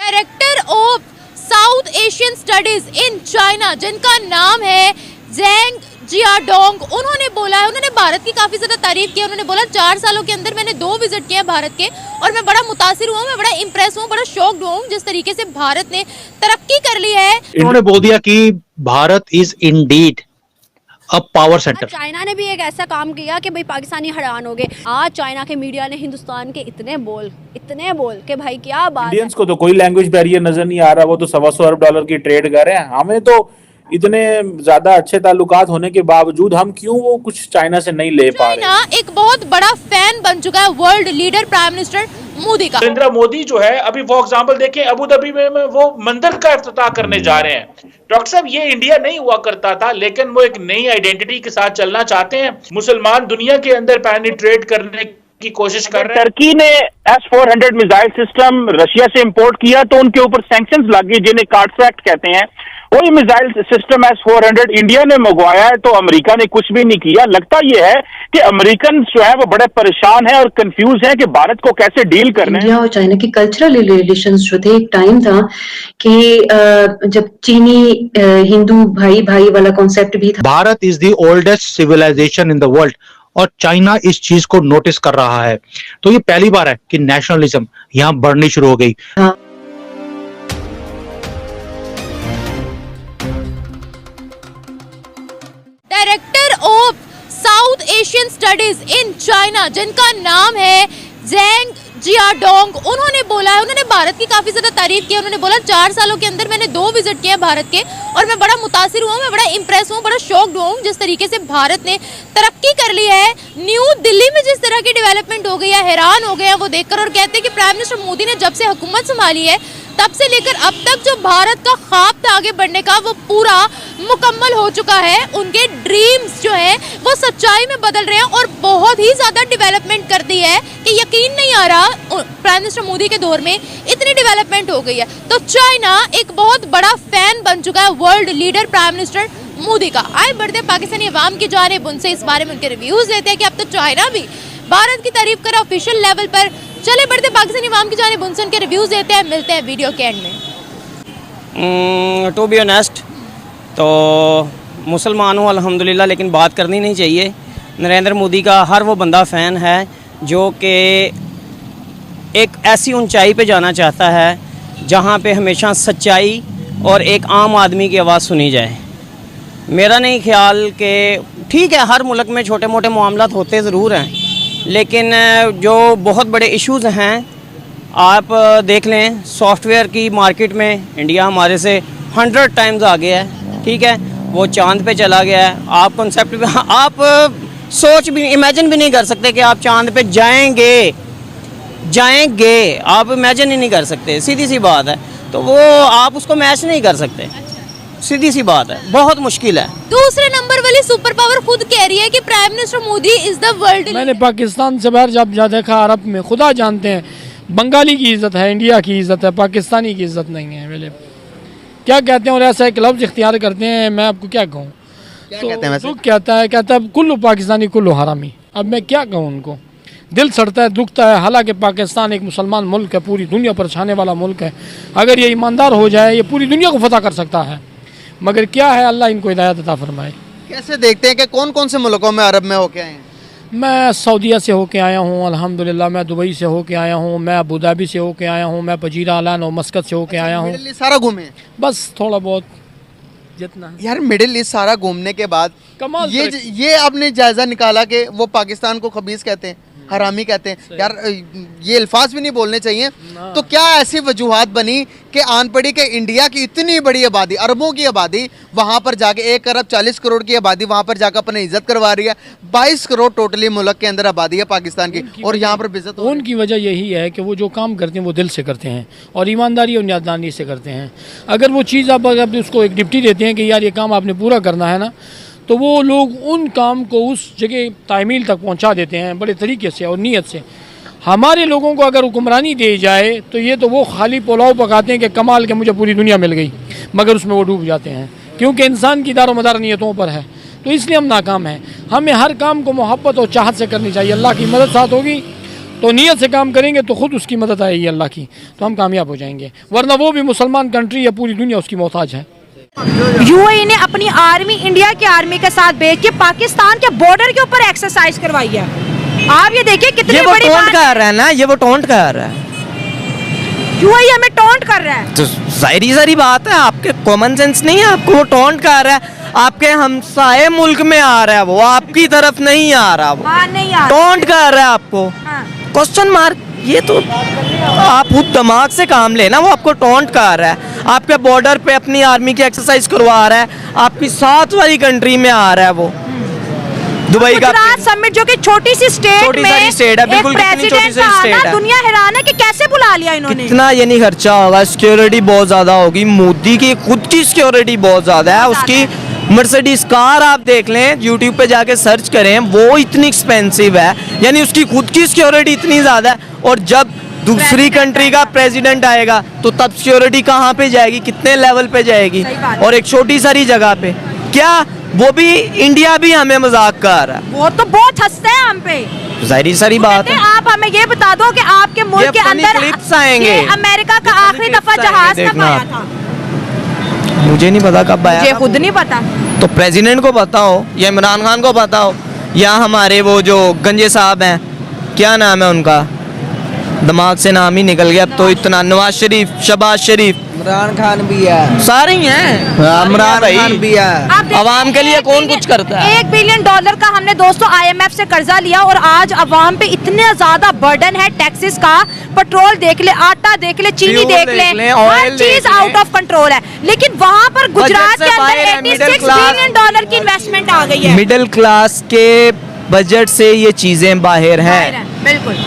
Director of south Asian studies in China, जिनका नाम है ज़ेंग जियाडोंग, उन्होंने बोला है, उन्होंने भारत की काफ़ी ज़्यादा तारीफ की है। उन्होंने बोला 4 सालों के अंदर मैंने 2 विजिट किए हैं भारत के, और मैं बड़ा मुतासिर हुआ, मैं बड़ा इम्प्रेस हुआ, बड़ा शॉक्ड हुआ हूँ जिस तरीके से भारत ने तरक्की कर ली है। उन्होंने बोल दिया कि Bharat is indeed a power centre. China ने भी एक ऐसा काम किया कि भाई पाकिस्तानी हैरान हो गए। आज चाइना के मीडिया ने हिंदुस्तान के इतने बोल कि भाई क्या बात है। इंडियंस को तो कोई लैंग्वेज बैरियर नजर नहीं आ रहा, वो तो $125 अरब की ट्रेड कर रहे हैं। हमें तो इतने ज्यादा अच्छे ताल्लुकात होने के बावजूद हम क्यों वो कुछ चाइना से नहीं ले पा रहे। चाइना एक बहुत बड़ा फैन बन चुका है world leader prime minister Modi का। नरेंद्र मोदी जो है अभी फॉर एग्जांपल देखें अबू धाबी में वो मंदिर का इफ्तिताह करने जा रहे हैं। डॉक्टर साहब, ये इंडिया नहीं हुआ करता था, लेकिन वो एक नई आइडेंटिटी के साथ चलना चाहते हैं। मुसलमान दुनिया के अंदर पेनिट्रेट करने की कोशिश कर रहे हैं। टर्की ने S-400 मिसाइल सिस्टम रशिया से इंपोर्ट किया तो उनके ऊपर सैंक्शंस लग गए, जिन्हें कार्ड्स एक्ट कहते हैं। वही मिसाइल सिस्टम S-400 इंडिया ने मंगवाया है तो अमेरिका ने कुछ भी नहीं किया। लगता यह है कि अमेरिकन जो है वो बड़े परेशान है और कंफ्यूज है कि भारत को कैसे डील करना है। इंडिया और चाइना के कल्चरल रिलेशंस जो थे, एक टाइम था कि जब चीनी हिंदू भाई भाई वाला कॉन्सेप्ट भी था। Bharat is the oldest civilisation in the world और चाइना इस चीज को नोटिस कर रहा है। तो ये पहली बार है कि नेशनलिज्म यहाँ बढ़नी शुरू हो गई। Director of south Asian studies in China, जिनका नाम है ज़ेंग जियाडोंग, उन्होंने बोला है, उन्होंने भारत की काफ़ी ज़्यादा तारीफ की है। उन्होंने बोला 4 सालों के अंदर मैंने 2 विजिट किए हैं भारत के, और मैं बड़ा मुतासिर हुआ, मैं बड़ा इम्प्रेस हुआ, बड़ा शॉक्ड हुआ हूँ जिस तरीके से भारत ने तरक्की कर ली है। न्यू दिल्ली में जिस तरह की डेवलपमेंट हो गई है, हैरान हो गए हैं वो देखकर, और कहते हैं कि प्राइम मिनिस्टर मोदी ने जब से हुकूमत संभाली है तब से लेकर अब तक जो भारत का ख्वाब था आगे बढ़ने का, वो पूरा मुकम्मल हो चुका है। उनके ड्रीम्स जो हैं वो सच्चाई में बदल रहे हैं और बहुत ही ज़्यादा डेवलपमेंट कर दी है कि यकीन नहीं आ रहा प्राइम मिनिस्टर मोदी के दौर में इतनी डेवलपमेंट हो गई है। तो चाइना एक बहुत बड़ा फैन बन चुका है world leader prime minister Modi का। आए बढ़ते पाकिस्तानी अवाम की जानिब, उनसे इस बारे में उनके रिव्यूज़ लेते हैं कि अब तो चाइना भी भारत की तारीफ करे ऑफिशियल लेवल पर। चले बढ़ते पाकिस्तानी अवाम की जानिब, उनसे उनके रिव्यूज़ देते हैं। मिलते हैं वीडियो के एंड में। टू बी ऑनेस्ट तो मुसलमान हूँ अल्हम्दुलिल्लाह, लेकिन बात करनी नहीं चाहिए। नरेंद्र मोदी का हर वो बंदा फ़ैन है जो कि एक ऐसी ऊंचाई पे जाना चाहता है जहाँ पे हमेशा सच्चाई और एक आम आदमी की आवाज़ सुनी जाए। मेरा नहीं ख्याल कि ठीक है, हर मुल्क में छोटे मोटे मामलात होते ज़रूर हैं, लेकिन जो बहुत बड़े इश्यूज़ हैं, आप देख लें सॉफ्टवेयर की मार्केट में इंडिया हमारे से 100 टाइम्स आगे है। ठीक है, वो चांद पे चला गया है। आप कॉन्सेप्ट पे आप सोच भी इमेजिन भी नहीं कर सकते कि आप चांद पे जाएंगे, आप इमेजिन ही नहीं कर सकते। सीधी सी बात है, तो वो आप उसको मैच नहीं कर सकते। सीधी सी बात है, बहुत मुश्किल है। दूसरे नंबर वाली सुपर पावर खुद कह रही है कि prime minister Modi is the world. मैंने पाकिस्तान से बाहर जब देखा, अरब में खुदा जानते हैं बंगाली की इज्जत है, इंडिया की इज्जत है, पाकिस्तानी की इज्जत नहीं है। मेरे क्या कहते हैं, और ऐसा एक लफ्ज़ इख्तियार करते हैं, मैं आपको क्या कहूँ। तो कहता है कुल्लू पाकिस्तानी कुल्लू हरामी। अब मैं क्या कहूँ उनको, दिल सड़ता है, दुखता है। हालांकि पाकिस्तान एक मुसलमान मुल्क है, पूरी दुनिया पर छाने वाला मुल्क है। अगर ये ईमानदार हो जाए, ये पूरी दुनिया को फतह कर सकता है। मगर क्या है, अल्लाह इनको हिदायत अता फरमाए। कैसे देखते हैं कि कौन कौन से मुल्कों में अरब में होके आए हैं? मैं सऊदीया से होके आया हूँ अल्हम्दुलिल्लाह, मैं दुबई से होके आया हूँ, मैं अबू धाबी से होके आया हूँ, मैं पजीरा आलान और मस्कत से होके आया हूँ। सारा घूमे? बस थोड़ा बहुत जितना। यार मिडिल ईस्ट सारा घूमने के बाद कमाल ये आपने जायजा निकाला कि वो पाकिस्तान को खबीस कहते हैं, हरामी कहते हैं। यार ये अल्फाज भी नहीं बोलने चाहिए। तो क्या ऐसी वजूहात बनी कि आन पड़ी कि इंडिया की इतनी बड़ी आबादी, अरबों की आबादी, वहाँ पर जाके 1 अरब 40 करोड़ की आबादी वहाँ पर जाकर अपनी इज्जत करवा रही है। 22 करोड़ टोटली मुल्क के अंदर आबादी है पाकिस्तान की, और यहाँ पर बेइज्जत। उनकी वजह यही है कि वो जो काम करते हैं वो दिल से करते हैं और ईमानदारी और नियादानी से करते हैं। अगर वो चीज़ आप अगर उसको एक डिप्टी देते हैं कि यार ये काम आपने पूरा करना है ना, तो वो लोग उन काम को उस जगह तामील तक पहुंचा देते हैं बड़े तरीके से और नीयत से। हमारे लोगों को अगर हुक्मरानी दी जाए तो ये तो वो खाली पुलाव पकाते हैं कि कमाल के मुझे पूरी दुनिया मिल गई, मगर उसमें वो डूब जाते हैं, क्योंकि इंसान की दारोमदार नीयतों पर है। तो इसलिए हम नाकाम हैं। हमें हर काम को मोहब्बत और चाहत से करनी चाहिए। अल्लाह की मदद साथ होगी तो नीयत से काम करेंगे तो खुद उसकी मदद आएगी अल्लाह की, तो हम कामयाब हो जाएंगे। वरना वो भी मुसलमान कंट्री है, पूरी दुनिया उसकी मोहताज है। यूएई ने अपनी आर्मी इंडिया की आर्मी के साथ भेज के पाकिस्तान के बॉर्डर के ऊपर एक्सरसाइज करवाई है। आप ये देखिए कितनी बड़ी बात कर रहा है ना, ये वो टोंट कर रहा है। यूएई हमें टोंट कर रहा है। तो सारी बात है, आपके कॉमन सेंस नहीं है, आपको वो टोंट कर रहा है। आपके हमसाए मुल्क में आ रहा है, वो आपकी तरफ नहीं आ रहा, वो हाँ, नहीं आ रहा। टोंट कर रहा है आपको। हाँ। क्वेश्चन मार्क, ये तो आप खुद दिमाग से काम लेना। वो आपको टोंट कर रहा है, आपके बॉर्डर पे अपनी आर्मी की एक्सरसाइज करवा रहा है, आपकी साथ वाली कंट्री में आ रहा है वो दुबई का। गुजरात समिट जो कि छोटी सी स्टेट में स्टेट है, बिल्कुल कितनी छोटी सी स्टेट है। दुनिया हैरान है कि कैसे बुला लिया इन्होंने। कितना ये नहीं खर्चा होगा, सिक्योरिटी बहुत ज्यादा होगी। मोदी की खुद की सिक्योरिटी बहुत ज्यादा है। उसकी मर्सिडीज कार आप देख लें, यूट्यूब पे जाके सर्च करें, वो इतनी एक्सपेंसिव है, यानी उसकी खुद की सिक्योरिटी इतनी ज्यादा है। और जब दूसरी कंट्री का प्रेसिडेंट आएगा तो तब सिक्योरिटी कहाँ पे जाएगी, कितने लेवल पे जाएगी, और एक छोटी सारी जगह पे। क्या वो भी, इंडिया भी हमें मजाक कर रहा है। वो तो बहुत हंसते हैं हम पे। जाहिर सारी बात है। आप हमें ये बता दो कि आपके मुल्क के अंदर क्लिप्स आएंगे, ये अमेरिका का आखिरी दफा जहाज कब आया था? मुझे नहीं पता कब आया, मुझे खुद नहीं पता। तो प्रेसिडेंट को पता हो या इमरान खान को पता हो या हमारे वो जो गंजे साहब हैं, क्या नाम है उनका, दिमाग से नाम ही निकल गया अब तो इतना, नवाज शरीफ, शहबाज शरीफ, इमरान खान भी है, सारे ही हैं। इमरान खान भी है। अवाम के लिए कौन कुछ करता है? $1 बिलियन का हमने दोस्तों IMF से कर्जा लिया और आज अवाम पे इतना ज्यादा बर्डन है टैक्सेस का। पेट्रोल देख ले, आटा देख ले, चीनी देख ले, हर चीज आउट ऑफ कंट्रोल है। लेकिन वहाँ पर गुजरात के अंदर $86 बिलियन की इन्वेस्टमेंट आ गई है। मिडिल क्लास के बजट से ये चीजें बाहर हैं। बिल्कुल।